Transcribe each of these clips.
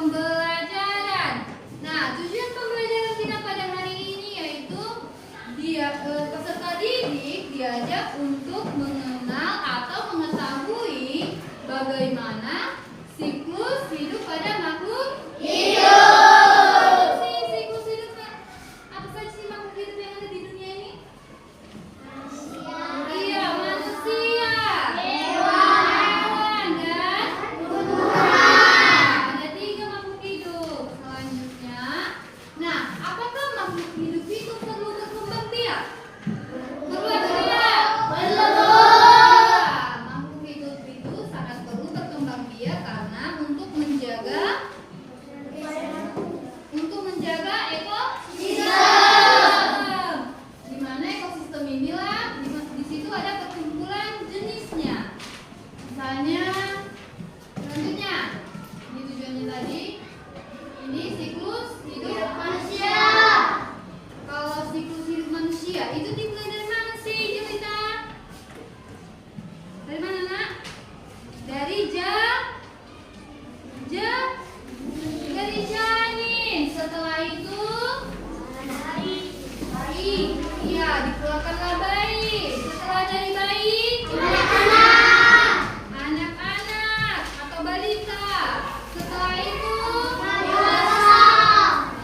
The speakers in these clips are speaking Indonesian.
pembelajaran. Nah, tujuan pembelajaran kita pada hari ini yaitu peserta didik diajak untuk mengenal atau mengetahui bagaimana siklus hidup pada makhluk hidup. Siklus hidup apa saja sih makhluk hidup yang ada di dunia ini? Iya, manusia, hewan, dan tumbuhan. Ada 3 makhluk hidup. Selanjutnya, nah, apakah makhluk hidup itu perlu berkembang biak? Perlu atau tidak? Perlu. Makhluk hidup itu sangat perlu berkembang biak karena untuk menjaga ekosistem. Di mana ekosistem inilah di situ ada perkumpulan jenisnya. Misalnya, selanjutnya, ini tujuannya tadi. Ini siklus hidup manusia. Kalau siklus hidup manusia itu dimulai dari mana sih, Jelita? Dari mana, Nak? Dari dari janin. Setelah itu bayi. Iya, dikeluarkanlah bayi. Setelah dari bayi, anak-anak atau balita. Setelah itu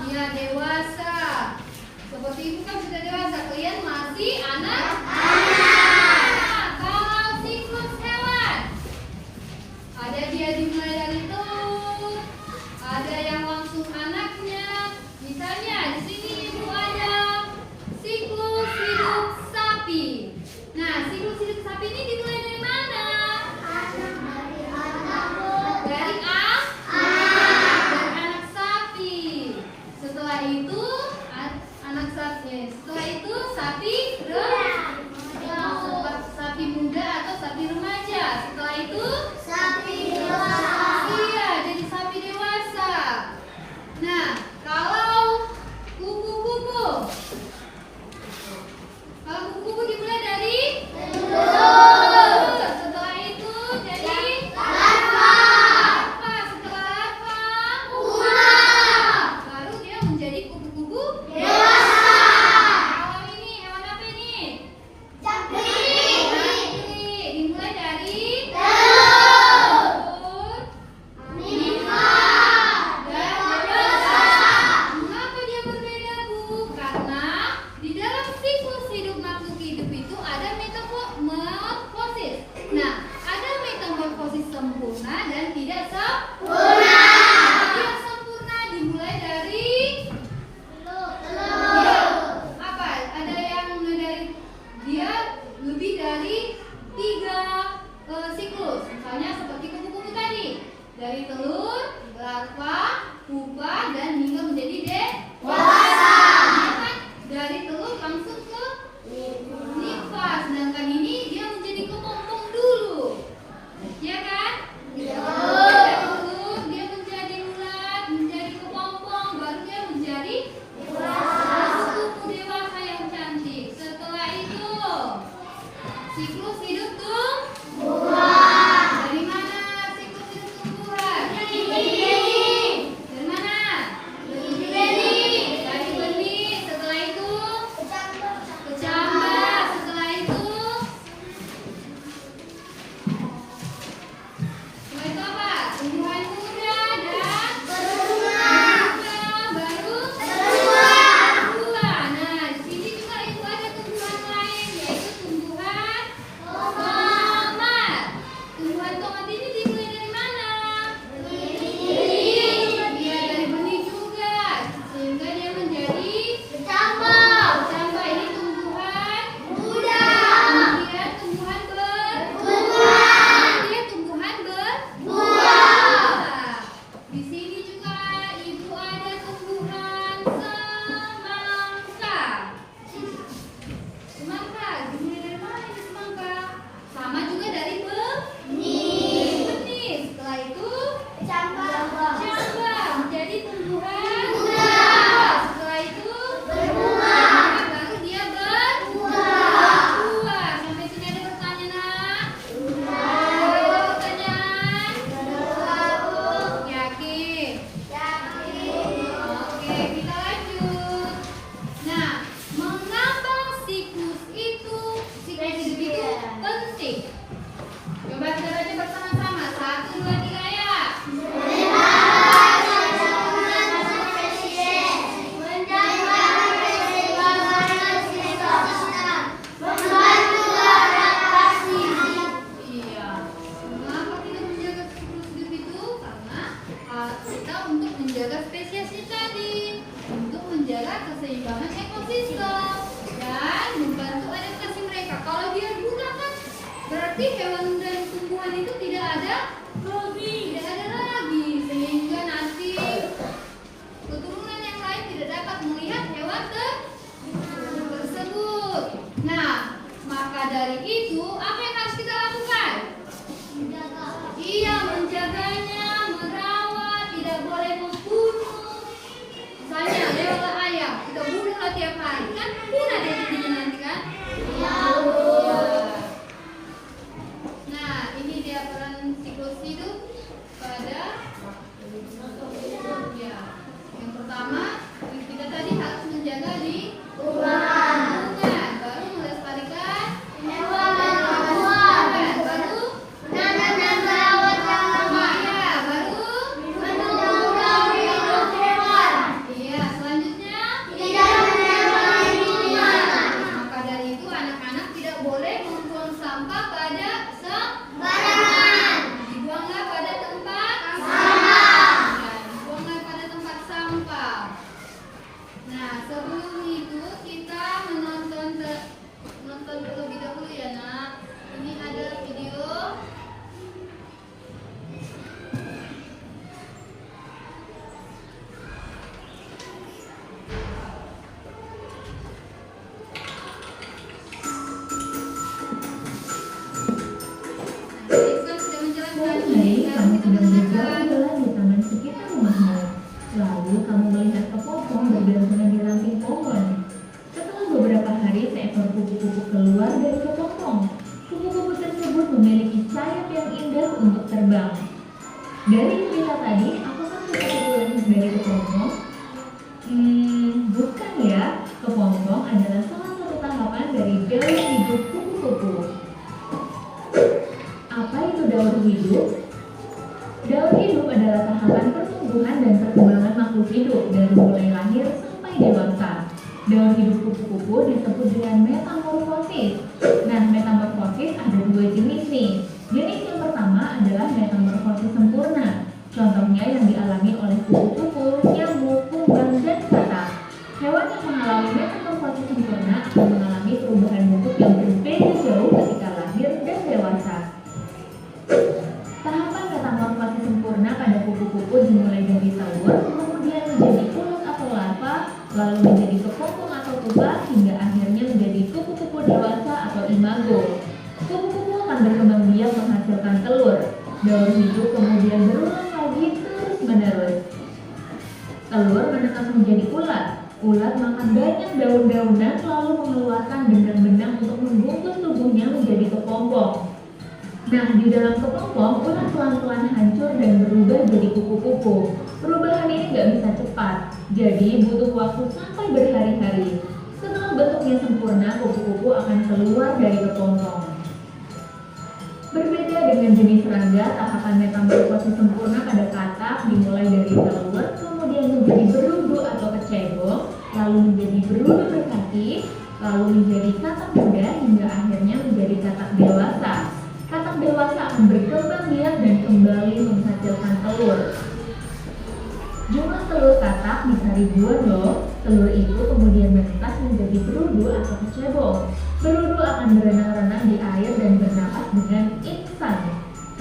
iya, dewasa. Seperti itu kan sudah dewasa. Kalian masih anak-anak. Kalau siklus hewan, ada dia dimulai dari telur, ada yang langsung anaknya. Misalnya di sini Ibu ada siklus hidup sapi. Nah, siklus hidup sapi kita untuk menjaga spesiesnya tadi, untuk menjaga keseimbangan ekosistem dan membantu adaptasi mereka. Kalau dia punah kan berarti hewan dan tumbuhan itu tidak ada lagi, sehingga nanti keturunan yang lain tidak dapat melihat hewan tersebut. Nah, maka dari itu apa yang harus kita lakukan? Iya, menjaganya, merawat, tidak boleh membunuh. Misalnya lewat ayam, kita bunuhlah tiap hari, kan punah dia jadinya nanti kan? Iya. Nah, ini dia peran siklus hidup pada ya. Yang pertama, kita tadi harus menjaga lingkungan, baru melestarikan hewan dan tumbuhan, baru menanam dan merawat tanaman, iya, baru menumbuhkan hidup hewan, iya, selanjutnya tidak menyebar lingkungan. Maka dari itu anak-anak tidak boleh membuang sampah pada sembarangan, dibuanglah pada tempat sampah, dibuanglah pada tempat sampah. Nah, sebelum itu kita menonton terlebih dahulu ya nak. Ini ada video. Nah, ini kan sudah menjelaskan. Kamu sedang berjalan di taman sekitar rumahmu. Lalu kamu melihat kepompong bergelantungan di ranting pohon. Setelah beberapa hari, seekor kupu-kupu keluar dari kepompong. Kupu-kupu tersebut memiliki sayap yang indah untuk terbang. Dari cerita tadi, apakah kita pulang dari kepompong? Bukan ya. Kepompong adalah salah satu tahapan dari daur hidup kupu-kupu. Apa itu daur hidup? Daur hidup adalah tahapan pertumbuhan dan perkembangan makhluk hidup dari mulai lahir sampai dewasa. Daur hidup kupu-kupu disebut dengan metamorfosis. Nah, metamorfosis ada dua jenis nih. Jenis yang pertama adalah metamorfosis sempurna. Contohnya yang dialami oleh kupu-kupu, nyamuk, kumbang, dan katak. Hewan yang mengalami metamorfosis sempurna akan mengalami perubahan bentuk yang berbeda jauh ketika lahir dan dewasa. Tahapan metamorfosis sempurna pada kupu-kupu dimulai dari telur, kemudian menjadi ulat atau larva, lalu menjadi kepompong atau pupa, hingga akhirnya menjadi kupu-kupu dewasa atau imago. Kupu-kupu akan berkembang biak menghasilkan telur. Daur hidup kemudian berulang lagi terus-menerus. Telur menetas menjadi ulat. Ulat makan banyak daun-daunan lalu mengeluarkan benang-benang untuk membungkus tubuhnya menjadi kepompong. Nah, di dalam kepompong, ulat pelan-pelan hancur dan berubah jadi kupu-kupu. Perubahan ini nggak bisa cepat, jadi butuh waktu sampai berhari-hari. Setelah bentuknya sempurna, kupu-kupu akan keluar dari kepompong. Berbeda dengan jenis serangga, tahapan metamorfosis sempurna pada katak dimulai dari telur, kemudian menjadi berudu atau kecebong, lalu menjadi berudu berkaki, lalu menjadi katak muda, hingga akhirnya menjadi katak dewasa. Katak dewasa akan berkembang biak dan kembali menghasilkan telur. Jumlah telur katak bisa ribuan loh. Telur itu kemudian menetas menjadi berudu atau kecebong. Berudu akan berenang-renang di air dan bernapas dengan instan.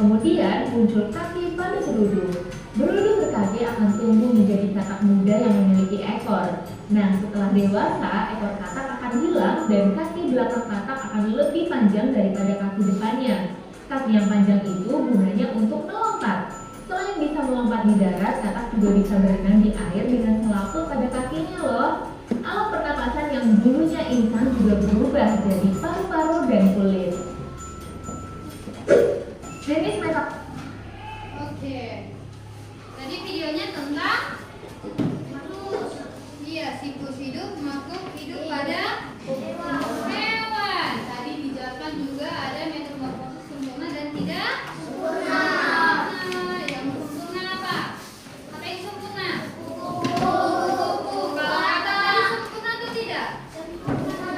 Kemudian muncul kaki pada berudu. Berudu berkaki akan tumbuh menjadi katak muda yang memiliki ekor. Nah, setelah dewasa, ekor katak akan hilang dan kaki belakang katak akan lebih panjang daripada kaki depannya. Kaki yang panjang itu gunanya untuk melompat. Selain bisa melompat di darat, katak juga bisa berenang di air dengan selaput pada kakinya loh. Alat pernapasan yang dulunya insang juga berubah jadi paru-paru dan kulit. Jenis Oke. Tadi videonya tentang siklus hidup makhluk hidup pada hewan. Tadi dijelaskan juga ada metamorfosis sempurna dan tidak sempurna. Yang sempurna apa? Apa yang sempurna? Kupu-kupu. Kalau kata tadi sempurna atau tidak? Sempurna.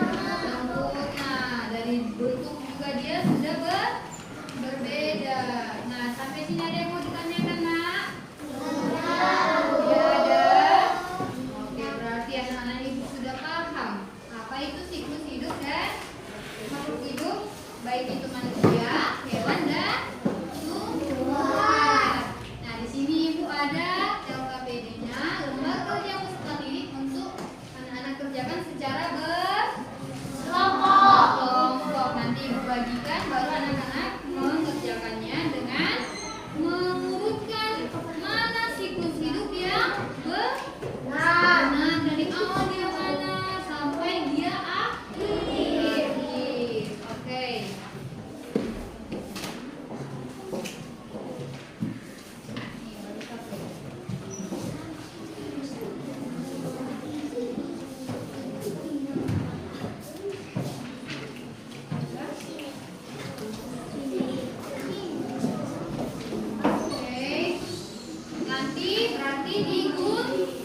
berarti di gunung.